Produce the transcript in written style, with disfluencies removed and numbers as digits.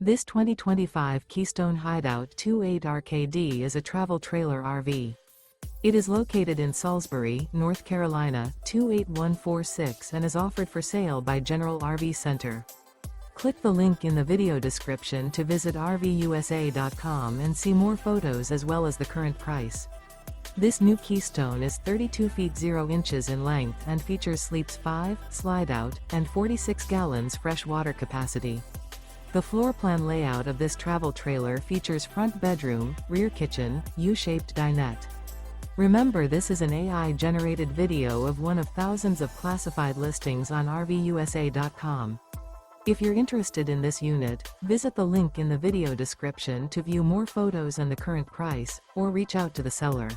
This 2025 Keystone Hideout 28RKD is a travel trailer RV. It is located in Salisbury, North Carolina, 28146 and is offered for sale by General RV Center. Click the link in the video description to visit RVUSA.com and see more photos as well as the current price. This new Keystone is 32 feet 0 inches in length and features sleeps 5, Slideout, and 46 gallons fresh water capacity. The floor plan layout of this travel trailer features front bedroom, rear kitchen, U-shaped dinette. Remember, this is an AI-generated video of one of thousands of classified listings on RVUSA.com. If you're interested in this unit, visit the link in the video description to view more photos and the current price, or reach out to the seller.